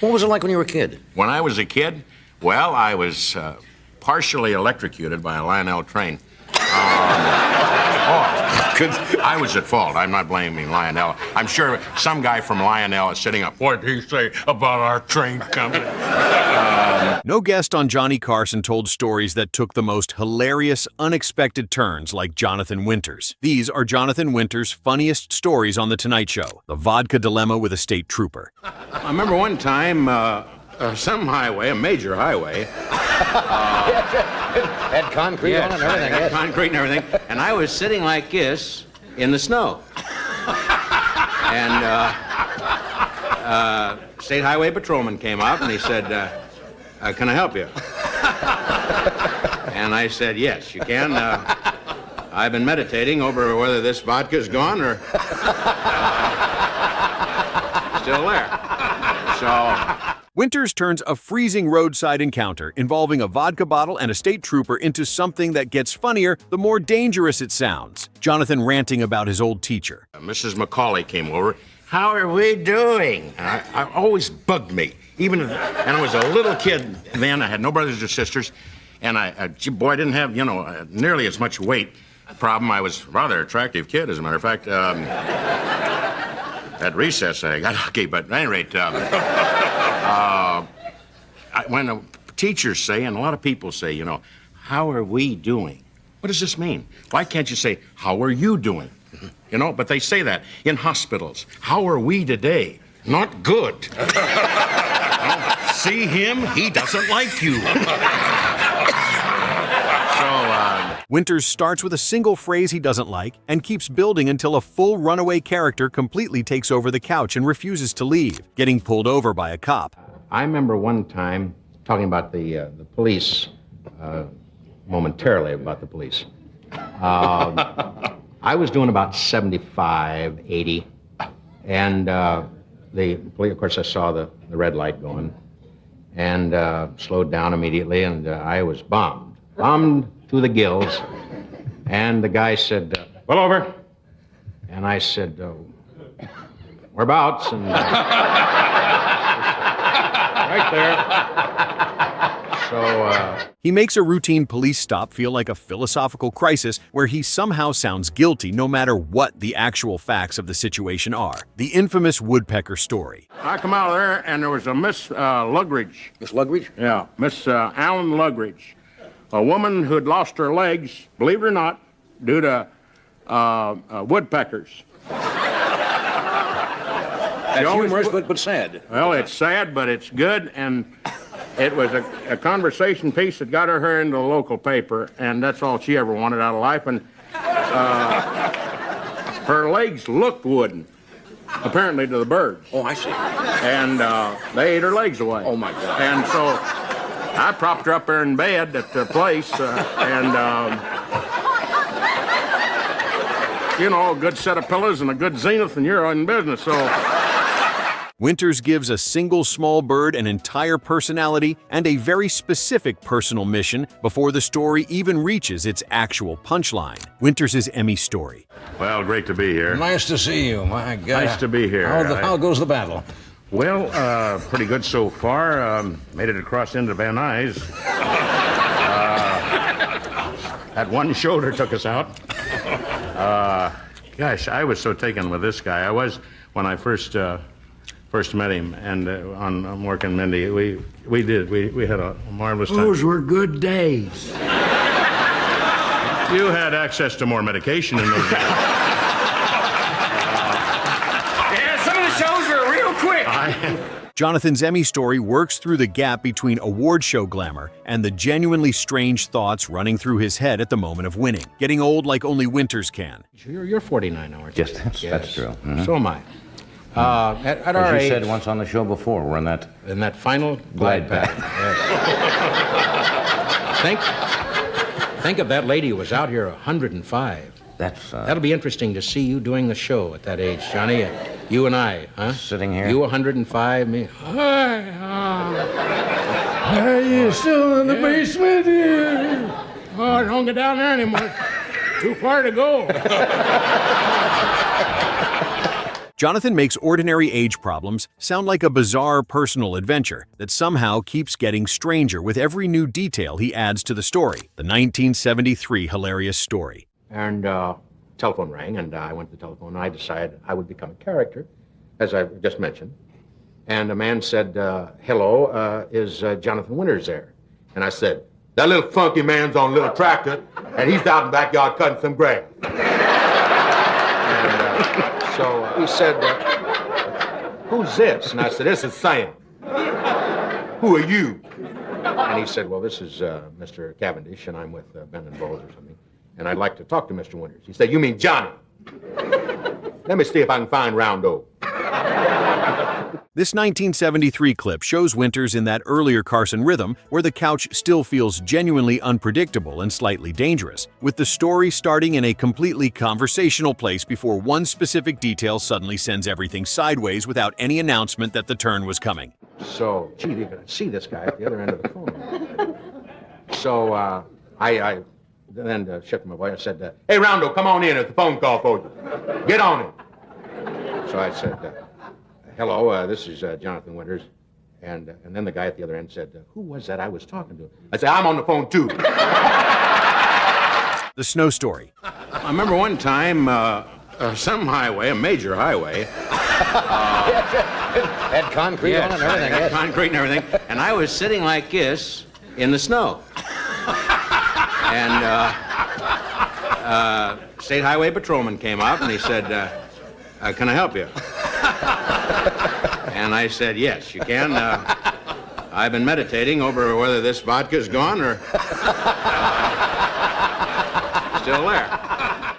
What was it like when you were a kid? When I was a kid, well, I was partially electrocuted by a Lionel train. I was at fault. I'm not blaming Lionel. I'm sure some guy from Lionel is sitting up. What did he say about our train coming? No guest on Johnny Carson told stories that took the most hilarious, unexpected turns like Jonathan Winters. These are Jonathan Winters' funniest stories on The Tonight Show. The vodka dilemma with a state trooper. I remember one time, some highway, a major highway. Had concrete on it and everything. Had concrete and everything. And I was sitting like this in the snow. And State Highway Patrolman came up and he said, can I help you? And I said, yes, you can. I've been meditating over whether this vodka's gone or still there. So... Winters turns a freezing roadside encounter involving a vodka bottle and a state trooper into something that gets funnier the more dangerous it sounds. Jonathan ranting about his old teacher. Mrs. McCauley came over. How are we doing? I always bugged me. And I was a little kid then. I had no brothers or sisters. And I didn't have, nearly as much weight. Problem, I was a rather attractive kid, as a matter of fact. At recess, I got lucky, but at any rate, when the teachers say, and a lot of people say, how are we doing? What does this mean? Why can't you say, how are you doing? But they say that in hospitals. How are we today? Not good. See him? He doesn't like you. Winters starts with a single phrase he doesn't like and keeps building until a full runaway character completely takes over the couch and refuses to leave, getting pulled over by a cop. I remember one time talking about the police, momentarily about the police. I was doing about 75, 80, and the police, of course, I saw the red light going, and slowed down immediately, and I was bombed to the gills, and the guy said, pull over. And I said, whereabouts? And right there. So, he makes a routine police stop feel like a philosophical crisis where he somehow sounds guilty no matter what the actual facts of the situation are. The infamous Woodpecker story. I come out of there, and there was a Miss Lugridge. Miss Lugridge? Yeah, Miss Allen Lugridge. A woman who had lost her legs, believe it or not, due to woodpeckers. That's humorous, but sad. Well, it's sad, but it's good, and it was a conversation piece that got her into the local paper, and that's all she ever wanted out of life, and her legs looked wooden, apparently to the birds. Oh, I see. And they ate her legs away. Oh, my God. And so... I propped her up there in bed at the place, and, a good set of pillows and a good zenith, and you're in business, so... Winters gives a single small bird an entire personality and a very specific personal mission before the story even reaches its actual punchline. Winters' Emmy story. Well, great to be here. Nice to see you, my God. Nice to be here. How goes the battle? Well, pretty good so far. Made it across into Van Nuys. That one shoulder took us out. Gosh, I was so taken with this guy. I was when I first met him, and on Mork and Mindy, we had a marvelous time. Those were good days. You had access to more medication in those days. Jonathan's Emmy story works through the gap between award show glamour and the genuinely strange thoughts running through his head at the moment of winning, getting old like only Winters can. You're 49 now, aren't you? Yes, that's true. Mm-hmm. So am I. At our As you age, said once on the show before, we're in that final glide path. Yes. Think if that lady was out here 105. That'll be interesting to see you doing the show at that age, Johnny. You and I, huh? Sitting here. You 105, me. Are you still in the basement here? Oh, don't get down there anymore. Too far to go. Jonathan makes ordinary age problems sound like a bizarre personal adventure that somehow keeps getting stranger with every new detail he adds to the story. The 1973 hilarious story. And telephone rang, and I went to the telephone, and I decided I would become a character, as I just mentioned. And a man said, hello, is Jonathan Winters there? And I said, that little funky man's on a little tractor, and he's out in the backyard cutting some grass. And so he said, who's this? And I said, this is Sam. Who are you? And he said, well, this is Mr. Cavendish, and I'm with Ben and Bowles or something. And I'd like to talk to Mr. Winters. He said, you mean Johnny? Let me see if I can find Roundo. This 1973 clip shows Winters in that earlier Carson rhythm where the couch still feels genuinely unpredictable and slightly dangerous, with the story starting in a completely conversational place before one specific detail suddenly sends everything sideways without any announcement that the turn was coming. So, gee, you're going to see this guy at the other end of the phone. So I then shifted my voice. I said, hey, Roundo, come on in. It's a phone call for you. Get on it. So I said, hello, this is Jonathan Winters. And then the guy at the other end said, who was that I was talking to? I said, I'm on the phone, too. The Snow Story. I remember one time, some highway, a major highway. Had concrete on it and everything. Had Yes. concrete and everything. And I was sitting like this in the snow. And State Highway Patrolman came up and he said, can I help you? And I said, yes, you can. I've been meditating over whether this vodka's gone or still there.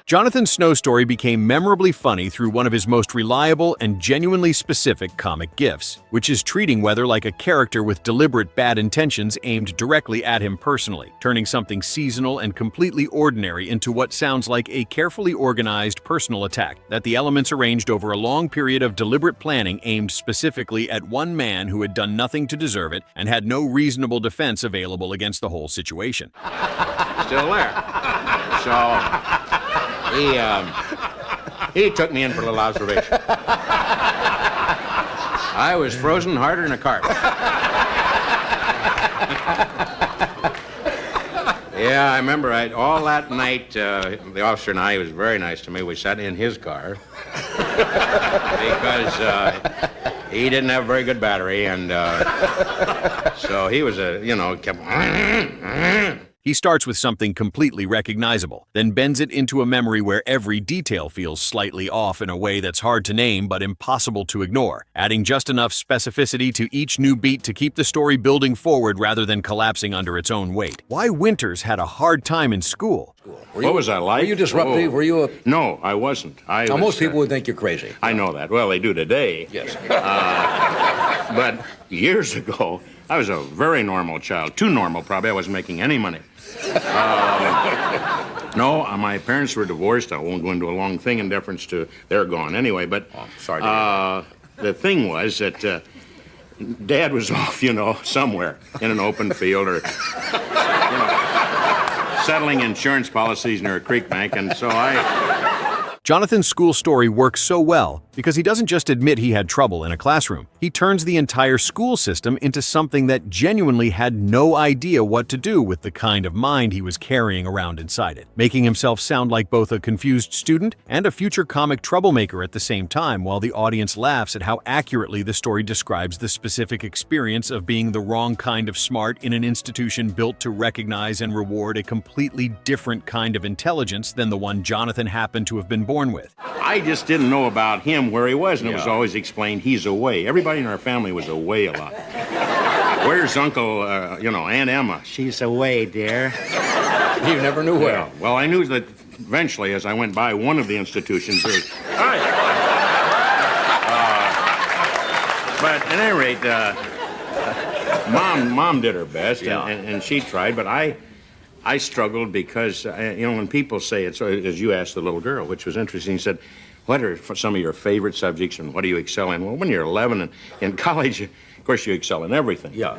Jonathan's Snow Story became memorably funny through one of his most reliable and genuinely specific comic gifts, which is treating Weather like a character with deliberate bad intentions aimed directly at him personally, turning something seasonal and completely ordinary into what sounds like a carefully organized personal attack that the elements arranged over a long period of deliberate planning aimed specifically at one man who had done nothing to deserve it and had no reasonable defense available against the whole situation. Still there. So he took me in for a little observation. I was frozen harder than a carp. Yeah, I remember all that night, the officer and I, he was very nice to me. We sat in his car because he didn't have a very good battery, and so he was kept... He starts with something completely recognizable, then bends it into a memory where every detail feels slightly off in a way that's hard to name but impossible to ignore, adding just enough specificity to each new beat to keep the story building forward rather than collapsing under its own weight. Why Winters had a hard time in school. What was I like? Were you disruptive? Oh. Were you a... No, I wasn't. Now, most people would think you're crazy. I know that. Well, they do today. Yes. But years ago, I was a very normal child. Too normal, probably. I wasn't making any money. No, my parents were divorced. I won't go into a long thing in deference to they're gone anyway. But sorry to hear the thing was that Dad was off, somewhere in an open field or, settling insurance policies near a creek bank, and so Jonathan's school story works so well because he doesn't just admit he had trouble in a classroom. He turns the entire school system into something that genuinely had no idea what to do with the kind of mind he was carrying around inside it, making himself sound like both a confused student and a future comic troublemaker at the same time, while the audience laughs at how accurately the story describes the specific experience of being the wrong kind of smart in an institution built to recognize and reward a completely different kind of intelligence than the one Jonathan happened to have been born with. I just didn't know about him where he was, and it was always explained he's away. Everybody in our family was away a lot. Where's Uncle, Aunt Emma? She's away, dear. You never knew where. Yeah. Well, I knew that eventually, as I went by one of the institutions, but at any rate, Mom did her best, and she tried, but I struggled because, when people say it's, as you asked the little girl, which was interesting, you said, what are some of your favorite subjects and what do you excel in? Well, when you're 11 and in college, of course, you excel in everything. Yeah.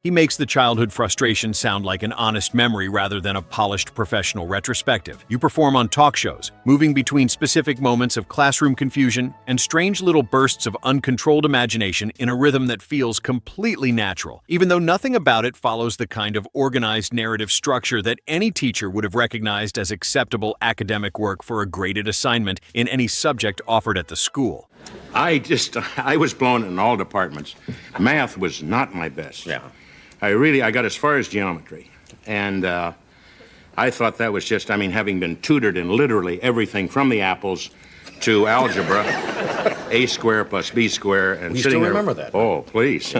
He makes the childhood frustration sound like an honest memory rather than a polished professional retrospective. You perform on talk shows, moving between specific moments of classroom confusion and strange little bursts of uncontrolled imagination in a rhythm that feels completely natural, even though nothing about it follows the kind of organized narrative structure that any teacher would have recognized as acceptable academic work for a graded assignment in any subject offered at the school. I was blown in all departments. Math was not my best. Yeah. I got as far as geometry. And I thought that was just, having been tutored in literally everything from the apples to algebra, a square plus b square, and You sitting still there. remember that? Oh, please.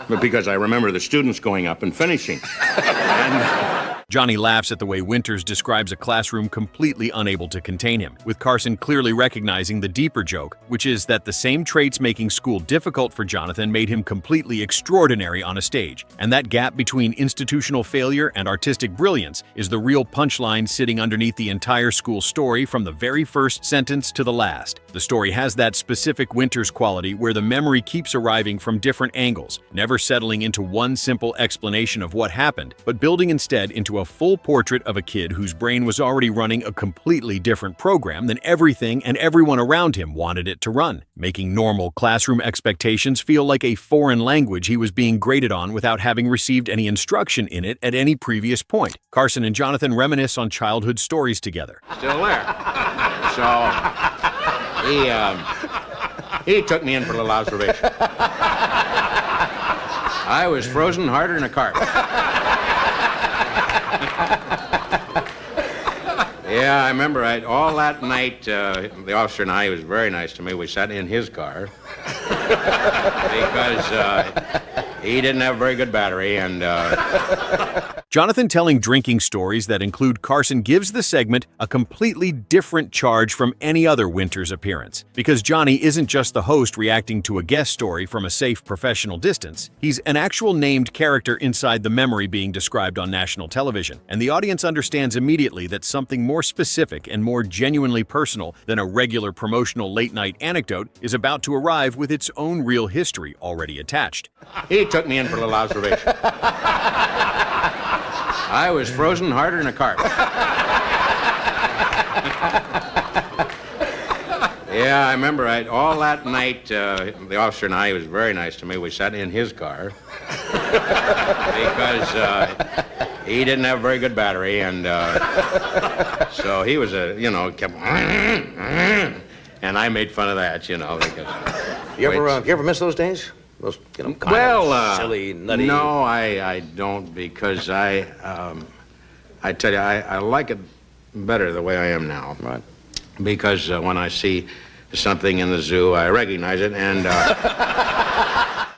But because I remember the students going up and finishing. And Johnny laughs at the way Winters describes a classroom completely unable to contain him, with Carson clearly recognizing the deeper joke, which is that the same traits making school difficult for Jonathan made him completely extraordinary on a stage, and that gap between institutional failure and artistic brilliance is the real punchline sitting underneath the entire school story from the very first sentence to the last. The story has that specific Winters quality where the memory keeps arriving from different angles, never settling into one simple explanation of what happened, but building instead into a full portrait of a kid whose brain was already running a completely different program than everything and everyone around him wanted it to run, making normal classroom expectations feel like a foreign language he was being graded on without having received any instruction in it at any previous point. Carson and Jonathan reminisce on childhood stories together. still there. So he took me in for a little observation. I was frozen harder than a carp. Yeah, I remember all that night, the officer and I, he was very nice to me. We sat in his car because he didn't have a very good battery, and Jonathan telling drinking stories that include Carson gives the segment a completely different charge from any other Winters appearance. Because Johnny isn't just the host reacting to a guest story from a safe professional distance, he's an actual named character inside the memory being described on national television, and the audience understands immediately that something more specific and more genuinely personal than a regular promotional late-night anecdote is about to arrive with its own real history already attached. he took me in for a little observation. I was frozen harder than a carp. Yeah, I remember all that night, the officer and I, he was very nice to me. We sat in his car because he didn't have a very good battery, and so he was kept, and I made fun of that, because. You ever miss those days? Those, kind of silly, nutty. No, I don't, because I tell you, I like it better the way I am now. Right. Because when I see something in the zoo, I recognize it, and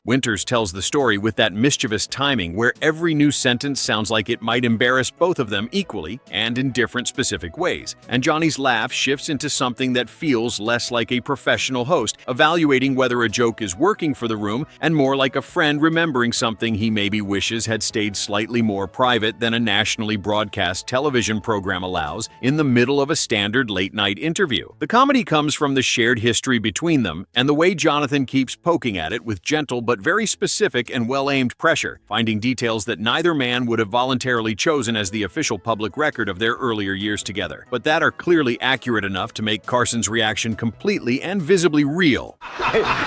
Winters tells the story with that mischievous timing where every new sentence sounds like it might embarrass both of them equally and in different specific ways. And Johnny's laugh shifts into something that feels less like a professional host, evaluating whether a joke is working for the room and more like a friend remembering something he maybe wishes had stayed slightly more private than a nationally broadcast television program allows in the middle of a standard late-night interview. The comedy comes from the shared history between them and the way Jonathan keeps poking at it with gentle but very specific and well-aimed pressure, finding details that neither man would have voluntarily chosen as the official public record of their earlier years together, but that are clearly accurate enough to make Carson's reaction completely and visibly real.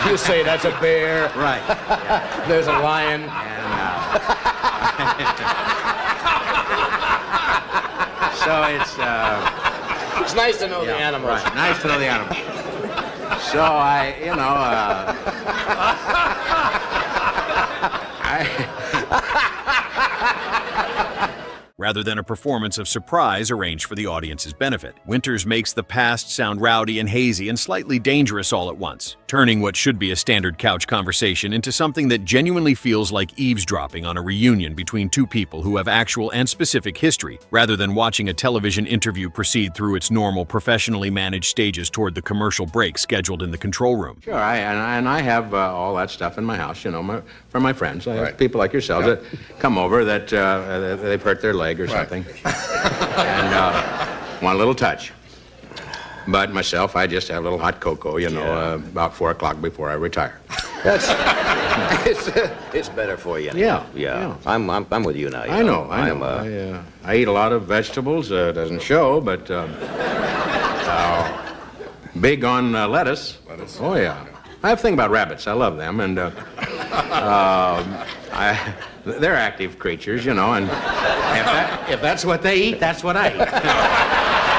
You say that's a bear. right. Yeah. There's a lion. So it's It's nice to know the animals. right. Nice to know the animals. So Rather than a performance of surprise arranged for the audience's benefit, Winters makes the past sound rowdy and hazy and slightly dangerous all at once, turning what should be a standard couch conversation into something that genuinely feels like eavesdropping on a reunion between two people who have actual and specific history, rather than watching a television interview proceed through its normal, professionally managed stages toward the commercial break scheduled in the control room. Sure, I have all that stuff in my house, from my friends. I have people like yourselves that come over that they've hurt their leg or something, and want a little touch. But myself, I just have a little hot cocoa, about 4 o'clock before I retire. That's it's better for you. Yeah, Yeah. I'm with you now. I know. I eat a lot of vegetables. Doesn't show, but big on lettuce. Lettuce? Oh, yeah. I have a thing about rabbits. I love them, and they're active creatures, you know, and if that's what they eat, that's what I eat.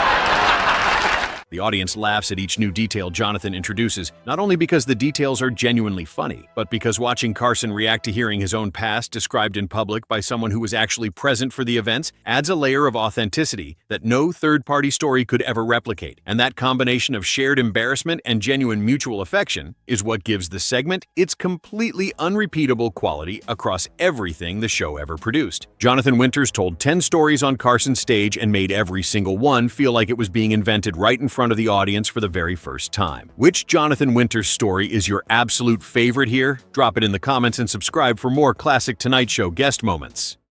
The audience laughs at each new detail Jonathan introduces, not only because the details are genuinely funny, but because watching Carson react to hearing his own past described in public by someone who was actually present for the events adds a layer of authenticity that no third-party story could ever replicate. And that combination of shared embarrassment and genuine mutual affection is what gives the segment its completely unrepeatable quality across everything the show ever produced. Jonathan Winters told 10 stories on Carson's stage and made every single one feel like it was being invented right in front of the audience for the very first time. Which Jonathan Winters story is your absolute favorite here? Drop it in the comments and subscribe for more classic Tonight Show guest moments.